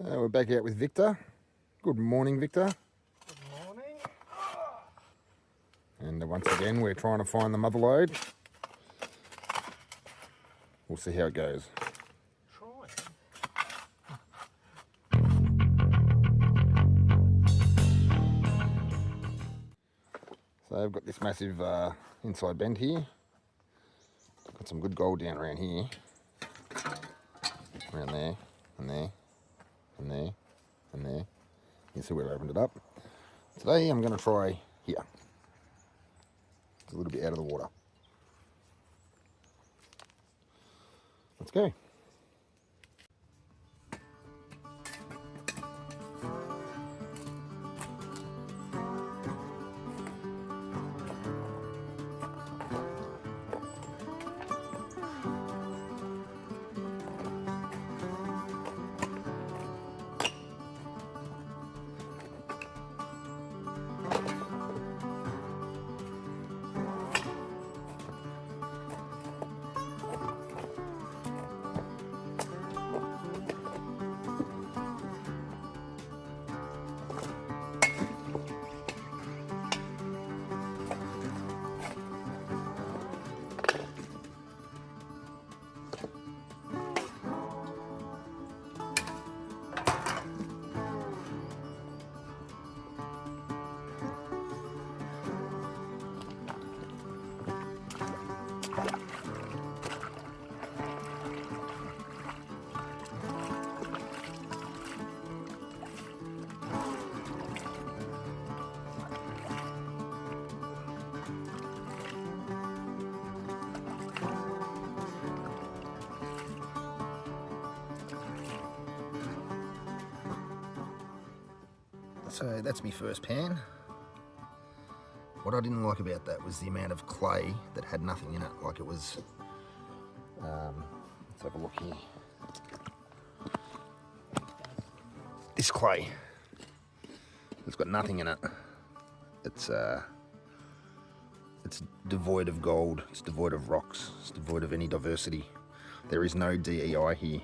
We're back out with Victor. Good morning, Victor. Good morning. And once again, we're trying to find the mother lode. We'll see how it goes. So I've got this massive inside bend here. Got some good gold down around here. Around there, and there, and there, and there. You can see where I opened it up. Today I'm going to try here. It's a little bit out of the water. Let's go. So that's my first pan. What I didn't like about that was the amount of clay that had nothing in it. Like it was, let's have a look here. This clay, it's got nothing in it. It's devoid of gold, it's devoid of rocks, it's devoid of any diversity. There is no DEI here.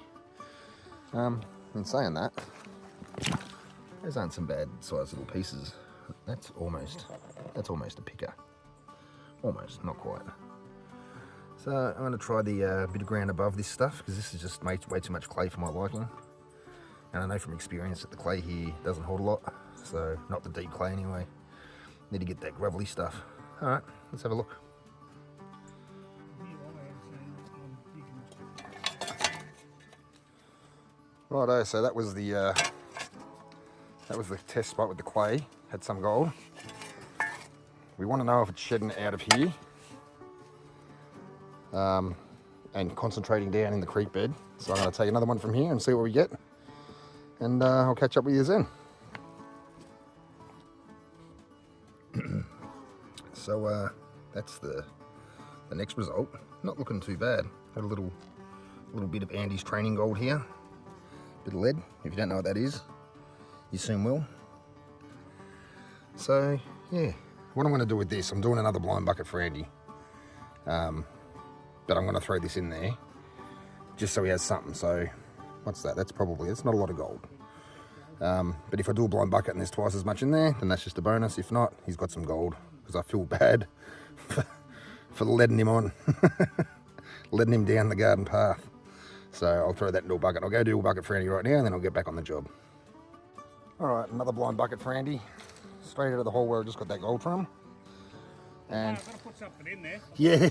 In saying that, those aren't some bad sized little pieces. That's almost a picker. Almost, not quite. So I'm going to try the bit of ground above this stuff, because this is just way too much clay for my liking. And I know from experience that the clay here doesn't hold a lot, so not the deep clay anyway. Need to get that gravelly stuff. Alright, let's have a look. Righto, so that was the test spot with the clay. Had some gold. We want to know if it's shedding out of here and concentrating down in the creek bed. So I'm going to take another one from here and see what we get, and I'll catch up with you then. So that's the next result. Not looking too bad. Had a little bit of Andy's training gold here. Bit of lead. If you don't know what that is, you soon will. So yeah, what I'm going to do with this, I'm doing another blind bucket for Andy, but I'm going to throw this in there just so he has something. So what's that? It's not a lot of gold, but if I do a blind bucket and there's twice as much in there, then that's just a bonus. If not, he's got some gold, because I feel bad for letting him on letting him down the garden path. So I'll throw that into a bucket. I'll go do a bucket for Andy right now, and then I'll get back on the job. Alright, another blind bucket for Andy. Straight out of the hole where I just got that gold from. And I've got to put something in there. yeah,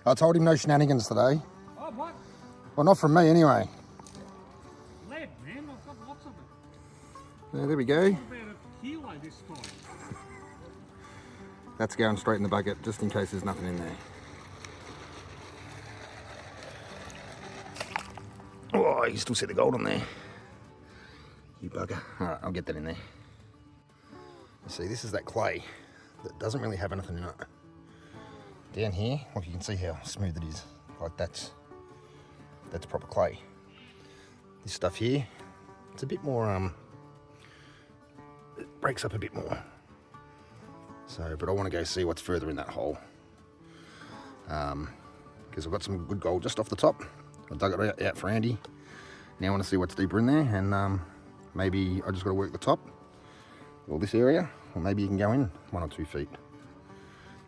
I told him no shenanigans today. Oh, what? Well, not from me anyway. Lead, man. I've got lots of it. Yeah, there we go. What about a kilo this time? That's going straight in the bucket, just in case there's nothing in there. Oh, you can still see the gold on there. You bugger. Alright, I'll get that in there. You see, this is that clay that doesn't really have anything in it. Down here, look, you can see how smooth it is. Like that's proper clay. This stuff here, it's a bit more, it breaks up a bit more. So, but I want to go see what's further in that hole. Because I've got some good gold just off the top. I dug it out for Andy, Now I want to see what's deeper in there, and maybe I just got to work the top, or this area, or maybe you can go in 1 or 2 feet.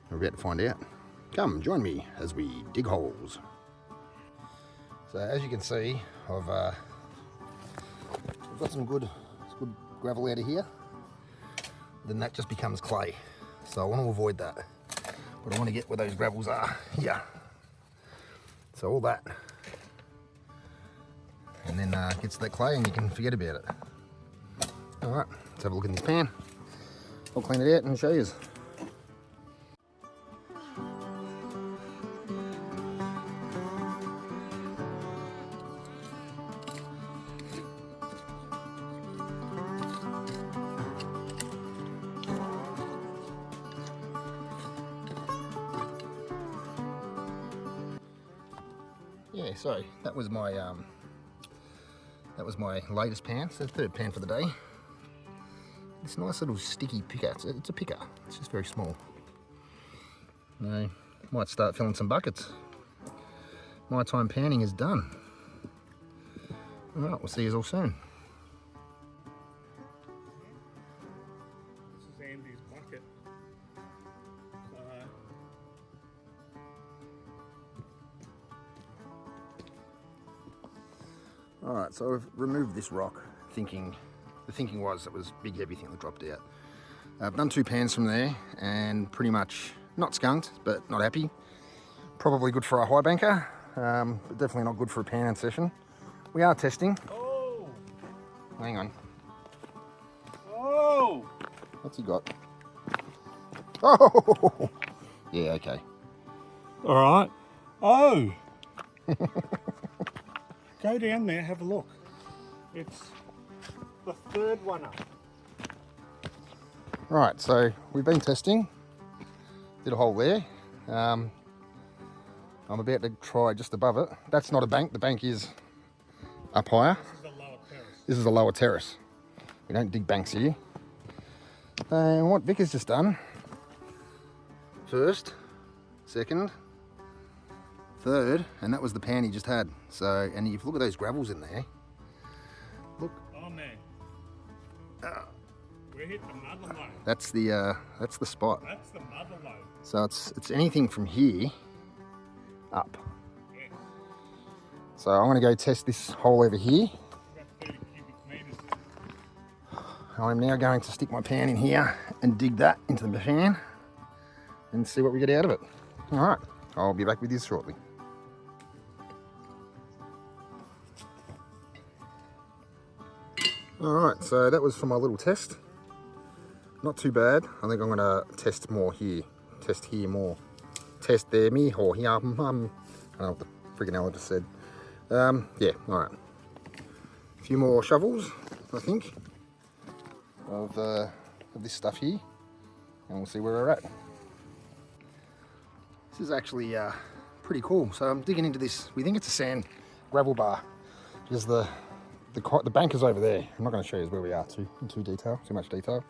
We're about to find out. Come, join me as we dig holes. So as you can see, I've got some good gravel out of here. Then that just becomes clay. So I want to avoid that. But I want to get where those gravels are here. So all that. And then gets that clay and you can forget about it. All right, let's have a look in this pan. I'll clean it out and show you. Yeah, so that was my latest pan. It's the third pan for the day. This nice little sticky picker. It's a picker. It's just very small. No, might start filling some buckets. My time panning is done. All right, we'll see you all soon. This is Andy's bucket. All right, so I've removed this rock, the thinking was it was a big heavy thing that dropped out. I've done 2 pans from there and pretty much not skunked, but not happy. Probably good for a high banker, but definitely not good for a pan session. We are testing. Oh! Hang on. Oh! What's he got? Oh! Yeah, okay. All right. Oh! Go down there, have a look. It's the third one up. Right, so we've been testing. Did a hole there. I'm about to try just above it. That's not a bank. The bank is up higher. This is the lower terrace. This is a lower terrace. We don't dig banks here. And what Vic has just done, first, second, third, and that was the pan he just had. So, and if you look at those gravels in there, look. Oh man. We hit the mother lode. That's the spot. That's the mother lode. So it's anything from here up. Yes. So I'm going to go test this hole over here. About 30 cubic metres. I'm now going to stick my pan in here and dig that into the pan and see what we get out of it. All right, I'll be back with you shortly. All right, so that was for my little test. Not too bad. I think I'm going to test more here. Test here more. Test there, me, or here. I don't know what the friggin' hell I just said. Yeah, all right. A few more shovels, I think, of this stuff here, and we'll see where we're at. This is actually pretty cool. So I'm digging into this. We think it's a sand gravel bar because the bank is over there. I'm not going to show you where we are too much detail.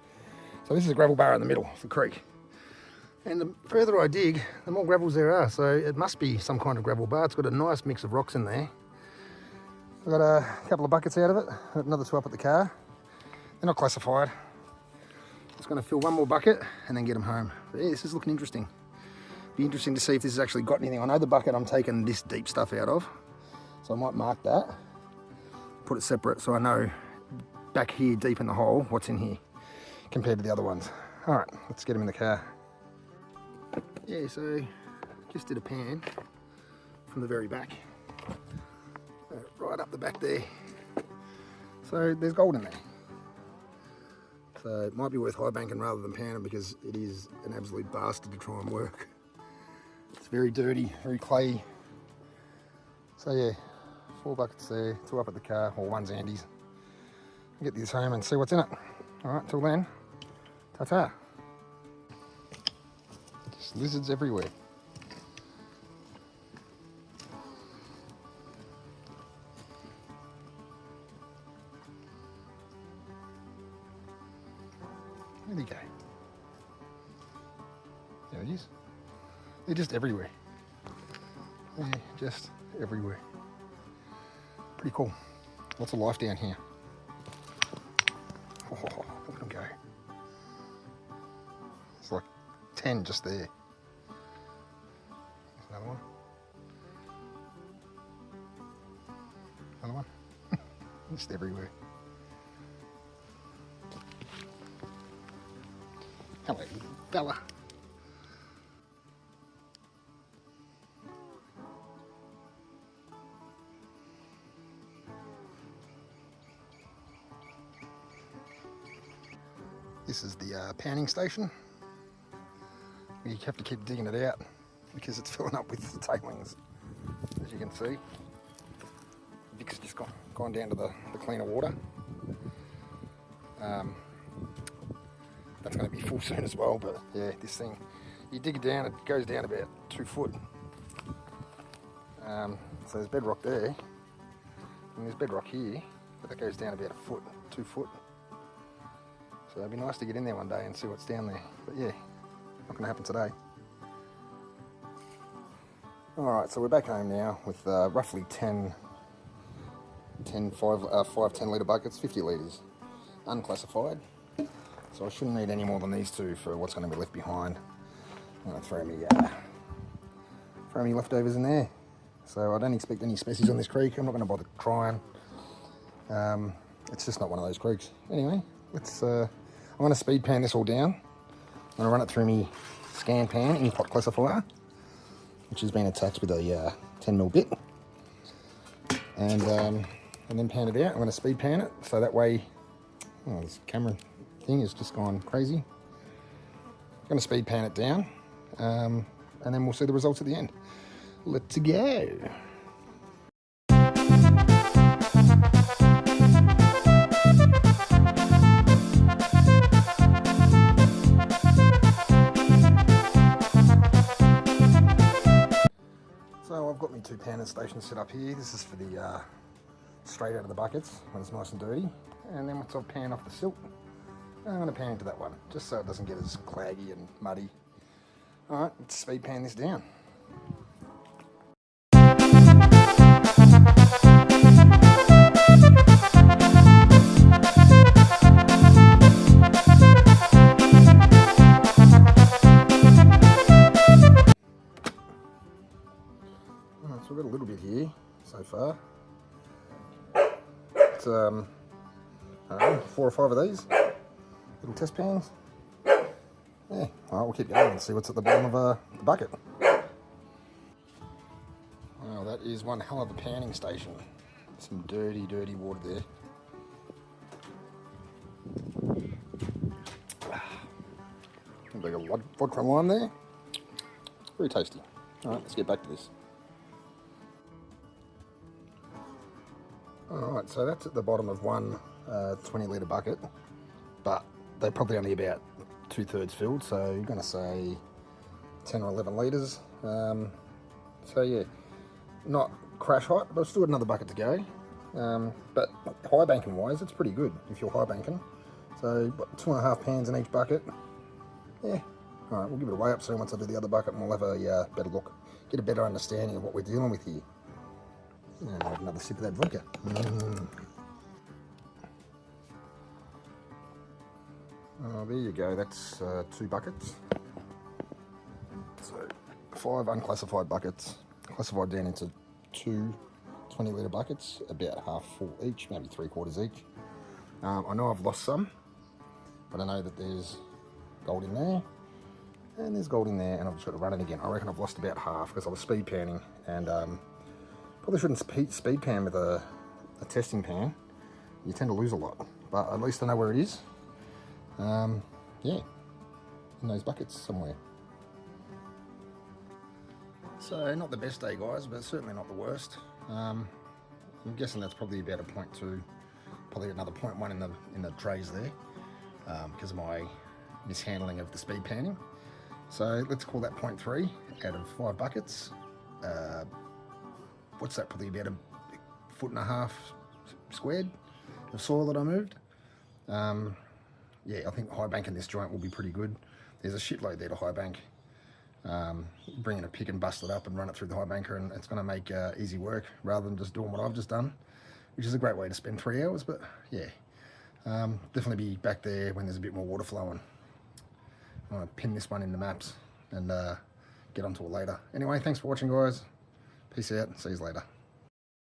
So this is a gravel bar in the middle of the creek. And the further I dig, the more gravels there are. So it must be some kind of gravel bar. It's got a nice mix of rocks in there. I've got a couple of buckets out of it. Another 2 up at the car. They're not classified. Just going to fill one more bucket and then get them home. But yeah, this is looking interesting. Be interesting to see if this has actually got anything. I know the bucket I'm taking this deep stuff out of. So I might mark that. Put it separate so I know back here deep in the hole what's in here compared to the other ones. All right, let's get them in the car. Yeah, so just did a pan from the very back, right up the back there. So there's gold in there. So it might be worth high banking rather than panning because it is an absolute bastard to try and work. It's very dirty, very clayey. So yeah, 4 buckets there, 2 up at the car, or 1's Andy's. Get this home and see what's in it. All right, till then, ta-ta. Just lizards everywhere. Where'd he go? There it is. They're just everywhere. They're just everywhere. Pretty cool. Lots of life down here. Oh, look at them go. It's like 10 just there. There's another one. Another one. Just everywhere. Hello, fella. This is the panning station. You have to keep digging it out because it's filling up with the tailings, as you can see. Vic's just gone down to the cleaner water. That's going to be full soon as well, but yeah, this thing, you dig it down, it goes down about 2 foot. So there's bedrock there, and there's bedrock here, but that goes down about 1 foot, 2 foot. So it'd be nice to get in there one day and see what's down there, but yeah, not going to happen today. Alright, so we're back home now with roughly 5 10-litre buckets, 50 litres, unclassified. So I shouldn't need any more than these two for what's going to be left behind. I'm going to throw me leftovers in there. So I don't expect any species on this creek. I'm not going to bother trying. It's just not one of those creeks. Anyway, I'm going to speed pan this all down. I'm going to run it through me scan pan in pot classifier, which has been attached with a 10mm bit. And then pan it out. I'm going to speed pan it, so that way, oh, this camera thing has just gone crazy. I'm going to speed pan it down, and then we'll see the results at the end. Let's go. So I've got my 2 panning stations set up here. This is for the straight out of the buckets when it's nice and dirty, and then once I've panned off the silt, I'm going to pan into that one just so it doesn't get as claggy and muddy. Alright, let's speed pan this down. Alright, so we've got a little bit here so far. It's, I don't know, 4 or 5 of these little test pans. Yeah, alright, we'll keep going and see what's at the bottom of the bucket. Well, that is one hell of a panning station. Some dirty, dirty water there. Like a vodka and lime there. Very tasty. Alright, let's get back to this. Alright, so that's at the bottom of one 20-litre bucket, but they're probably only about 2/3 filled, so you're going to say 10 or 11 litres. So yeah, not crash hot, but I've still got another bucket to go. But high banking wise, it's pretty good if you're high banking. So 2.5 pans in each bucket. Yeah, alright, we'll give it a weigh up soon once I do the other bucket, and we'll have a better look, get a better understanding of what we're dealing with here. And I'll have another sip of that vodka. Oh, there you go, that's 2 buckets. So 5 unclassified buckets, classified down into 2 20-litre buckets, about half full each, maybe 3/4 each. I know I've lost some, but I know that there's gold in there, and there's gold in there, and I've just got to run it again. I reckon I've lost about half because I was speed panning, and probably shouldn't speed pan with a testing pan. You tend to lose a lot, but at least I know where it is. Yeah, in those buckets somewhere. So not the best day, guys, but certainly not the worst. I'm guessing that's probably about a 0.2, probably another 0.1 in the trays there, because of my mishandling of the speed panning. So let's call that 0.3 out of 5 buckets. What's that? Probably about 1.5 foot squared of soil that I moved. Yeah, I think high banking this joint will be pretty good. There's a shitload there to high bank. Bring in a pick and bust it up and run it through the high banker, and it's going to make easy work rather than just doing what I've just done. which is a great way to spend 3 hours. But yeah, definitely be back there when there's a bit more water flowing. I'm going to pin this one in the maps and get onto it later. Anyway, thanks for watching, guys. Peace out. See you later.